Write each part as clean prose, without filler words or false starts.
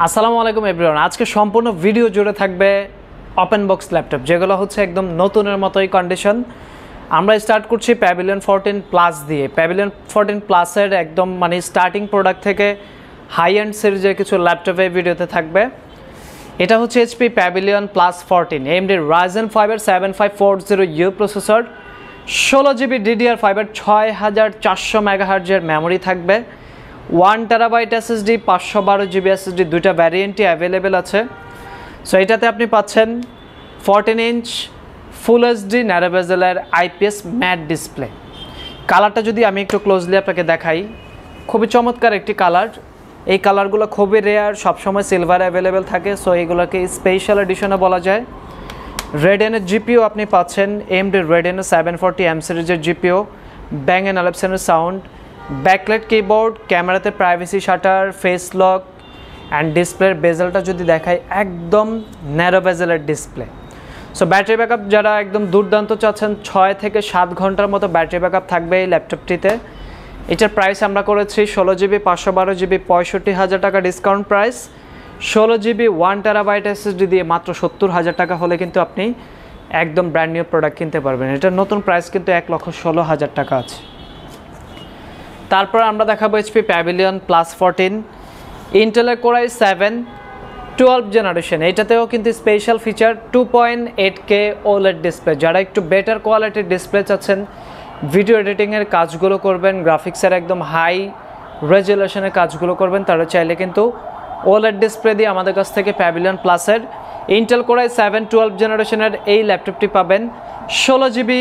আসসালামু আলাইকুম এভরিওয়ান। আজকে সম্পূর্ণ ভিডিও জুড়ে থাকবে ওপেন বক্স ল্যাপটপ, যেগুলো হচ্ছে একদম নতুনের মতোই কন্ডিশন। আমরা স্টার্ট করছি প্যাভিলিয়ন 14 প্লাস দিয়ে। প্যাভিলিয়ন 14 প্লাসের একদম স্টার্টিং প্রোডাক্ট থেকে হাই এন্ড সিরিজের কিছু ল্যাপটপে ভিডিওতে থাকবে। এটা হচ্ছে HP Pavilion plus 14 AMD Ryzen 5 7540U processor, 16GB DDR5 6400 মেগাহার্জের মেমোরি থাকবে, 1TB SSD 512GB SSD, দুইটা ভ্যারিয়েন্টই অ্যাভেলেবেল আছে। সো এটাতে আপনি পাচ্ছেন 14 ইঞ্চ ফুল এইচডি ন্যারো বেজেলের IPS ম্যাট ডিসপ্লে। কালারটা যদি আমি একটু ক্লোজলি আপনাকে দেখাই, খুবই চমৎকার একটি কালার। এই কালারগুলো খুবই রেয়ার, সবসময় সিলভার অ্যাভেলেবেল থাকে, সো এইগুলোকে স্পেশাল এডিশনে বলা যায়। রেডেনের জিপিও আপনি পাচ্ছেন AMD রেডেনের 740M সিরিজের জিপিও, ব্যাং অ্যান্ড অলিপসনের সাউন্ড, ব্যাকলাইট কিবোর্ড, ক্যামেরাতে privacy shutter, face lock and ডিসপ্লের বেজেলটা যদি দেখাই একদম ন্যারো বেজেলের ডিসপ্লে। সো ব্যাটারি ব্যাকআপ যারা একদম দুর্দান্ত চাচ্ছেন, 6 থেকে 7 ঘন্টার মতো ব্যাটারি ব্যাকআপ থাকবে এই ল্যাপটপটিতে। এটার প্রাইস আমরা করেছি 16GB 512GB 65,000 টাকা discount price. 16GB 1TB SSD দিয়ে মাত্র 70,000 টাকা হলে কিন্তু আপনি একদম ব্র্যান্ড নিউ প্রোডাক্ট কিনতে পারবেন। এটার নতুন প্রাইস কিন্তু 1,16,000 টাকা আছে। তারপর আমরা দেখাবো এইচপি প্যাভিলিয়ন প্লাস 14 ইন্টেলের Core i7 12 জেনারেশন। এটাতেও কিন্তু special feature 2.8K OLED display. যারা একটু বেটার কোয়ালিটির ডিসপ্লে চাচ্ছেন, ভিডিও এডিটিংয়ের কাজগুলো করবেন, গ্রাফিক্সের একদম হাই রেজুলেশনের কাজগুলো করবেন, তারা চাইলে কিন্তু OLED ডিসপ্লে দিয়ে আমাদের কাছ থেকে প্যাভিলিয়ন প্লাসের ইন্টেল Core i7 12 জেনারেশনের এই ল্যাপটপটি পাবেন। 16GB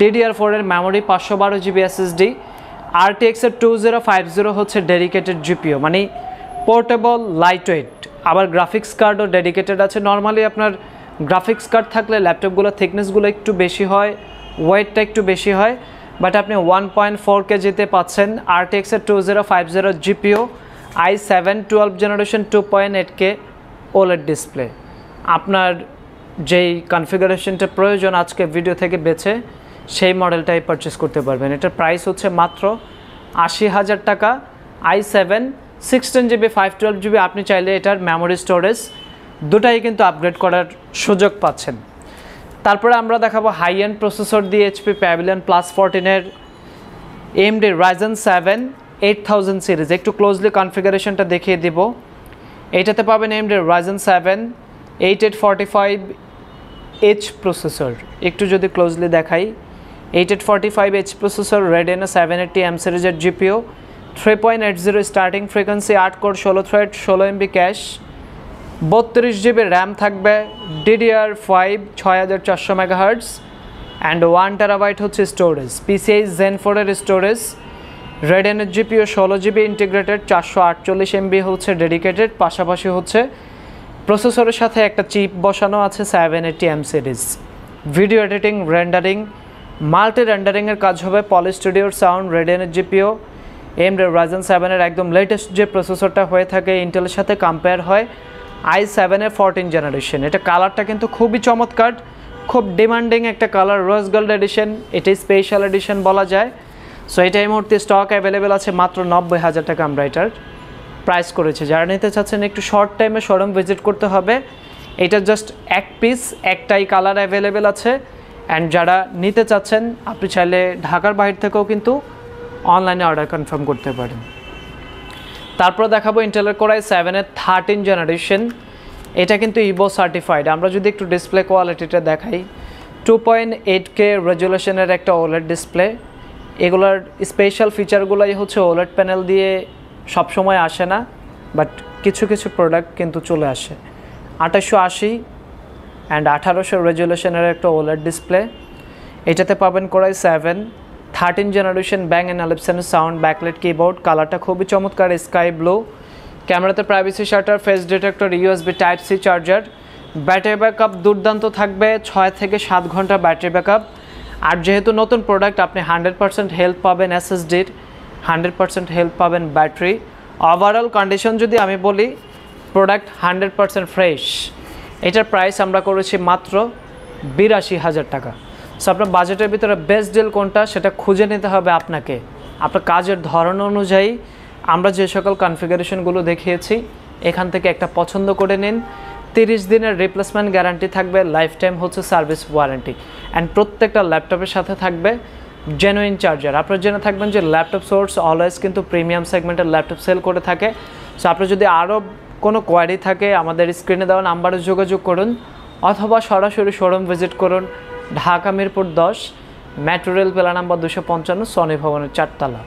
DDR4 এর মেমোরি, 512GB SSD, RTX 2050 হচ্ছে ডেডিকেটেড জিপিও, পোর্টেবল লাইটওয়েট। আবার গ্রাফিক্স কার্ডও ডেডিকেটেড আছে। নর্মালি আপনার গ্রাফিক্স কার্ড থাকলে ল্যাপটপগুলো থিকনেসগুলো একটু বেশি হয়, ওয়েটটা একটু বেশি হয়, বাট আপনি 1.4 কেজিতে পাচ্ছেন RTX 2050 GPU, i7 12 generation 2.8K OLED display. আপনার যেই কনফিগারেশনটা প্রয়োজন আজকে ভিডিও থেকে বেছে সেই মডেলটাই পারচেস করতে পারবেন। এটার প্রাইস হচ্ছে মাত্র 80,000 টাকা। i7 16GB 512GB। আপনি চাইলে এটার মেমোরি স্টোরেজ দুটাই কিন্তু আপগ্রেড করার সুযোগ পাচ্ছেন। তারপরে আমরা দেখাবো হাই এন্ড প্রসেসর দিয়ে HP Pavilion plus 14 AMD Ryzen 7 8000 series. একটু ক্লোজলি কনফিগারেশনটা দেখিয়ে দিব। এইটাতে পাবেন AMD Ryzen 7 8845H প্রসেসর। একটু যদি ক্লোজলি দেখাই, 8845H প্রসেসর, রেডেনের 780M সিরিজের GPU, 3.80 starting frequency, 8 core 16 thread, 16MB cache, 32GB RAM থাকবে, DDR5 6400 মেগাহার্টজ অ্যান্ড 1TB হচ্ছে স্টোরেজ, PCI Zen 4 এর storage. রেডেনের GPU 16GB integrated, 448MB হচ্ছে ডেডিকেটেড, পাশাপাশি হচ্ছে প্রসেসরের সাথে একটা চিপ বসানো আছে 780M series. Video editing, rendering, multi রেন্ডারিংয়ের কাজ হবে। পলি স্টুডিওর সাউন্ড, রেডেনের জিপিও, AMD Ryzen 7 এর একদম লেটেস্ট যে প্রসেসরটা হয়ে থাকে ইন্টেলের সাথে কম্পেয়ার হয় i7 এর 14 জেনারেশন। এটা কালারটা কিন্তু খুবই চমৎকার, খুব ডিমান্ডিং একটা কালার, রোজ গোল্ড এডিশন। এটাই স্পেশাল এডিশন বলা যায়। সো এটা এই মুহূর্তে স্টক অ্যাভেলেবেল আছে মাত্র 90,000 টাকা আমরা এটার প্রাইস করেছে। যারা নিতে চাচ্ছেন একটু শর্ট টাইমে শোরুম ভিজিট করতে হবে। এটা জাস্ট এক পিস, একটাই কালার অ্যাভেলেবেল আছে। অ্যান্ড যারা নিতে চাচ্ছেন আপনি চাইলে ঢাকার বাইরে থেকেও কিন্তু অনলাইনে অর্ডার কনফার্ম করতে পারেন। তারপর দেখাবো ইন্টেলের Core i7 এর 13 জেনারেশন। এটা কিন্তু ইভো সার্টিফাইড। আমরা যদি একটু ডিসপ্লে কোয়ালিটিটা দেখাই, 2.8K রেজুলেশনের একটা OLED ডিসপ্লে। এগুলোর স্পেশাল ফিচারগুলোই হচ্ছে OLED প্যানেল দিয়ে সবসময় আসে না, বাট কিছু কিছু প্রোডাক্ট কিন্তু চলে আসে। 2880 অ্যান্ড 1800 রেজুলেশনের একটা OLED ডিসপ্লে। এটাতে পাবেন Core i7 13 generation, Bang and অলিপসনের সাউন্ড, ব্যাকলাইট কিবোর্ড। কালারটা খুবই চমৎকার, স্কাই ব্লু। ক্যামেরাতে privacy shutter, face detector, USB Type-C charger. Battery backup দুর্দান্ত থাকবে, 6 থেকে 7 ঘন্টা ব্যাটারি ব্যাকআপ। আর যেহেতু নতুন প্রোডাক্ট, আপনি 100% হেল্প পাবেন SSDর, 100% হেল্প পাবেন ব্যাটারি। ওভারঅল কন্ডিশন যদি আমি বলি, প্রোডাক্ট 100% ফ্রেশ। এটার প্রাইস আমরা করেছি মাত্র 82,000 টাকা। সো আপনার বাজেটের ভিতরে বেস্ট ডিল কোনটা সেটা খুঁজে নিতে হবে আপনাকে। আপনার কাজের ধরন অনুযায়ী আমরা যে সকল কনফিগারেশনগুলো দেখিয়েছি এখান থেকে একটা পছন্দ করে নিন। 30 দিনের রিপ্লেসমেন্ট গ্যারান্টি থাকবে, লাইফ টাইম হচ্ছে সার্ভিস ওয়ারেন্টি, অ্যান্ড প্রত্যেকটা ল্যাপটপের সাথে থাকবে জেনুইন চার্জার। আপনারা জেনে থাকবেন যে ল্যাপটপ সোর্স অলওয়েজ কিন্তু প্রিমিয়াম সেগমেন্টের ল্যাপটপ সেল করে থাকে। সো আপনার যদি আরও কোনো কোয়ারি থাকে আমাদের স্ক্রিনে দেওয়া নাম্বারে যোগাযোগ করুন, অথবা সরাসরি শোরুম ভিজিট করুন, ঢাকা মিরপুর 10, মেট্রো রেল পেলা নাম্বার 255, সনি ভবনের 4 তলা।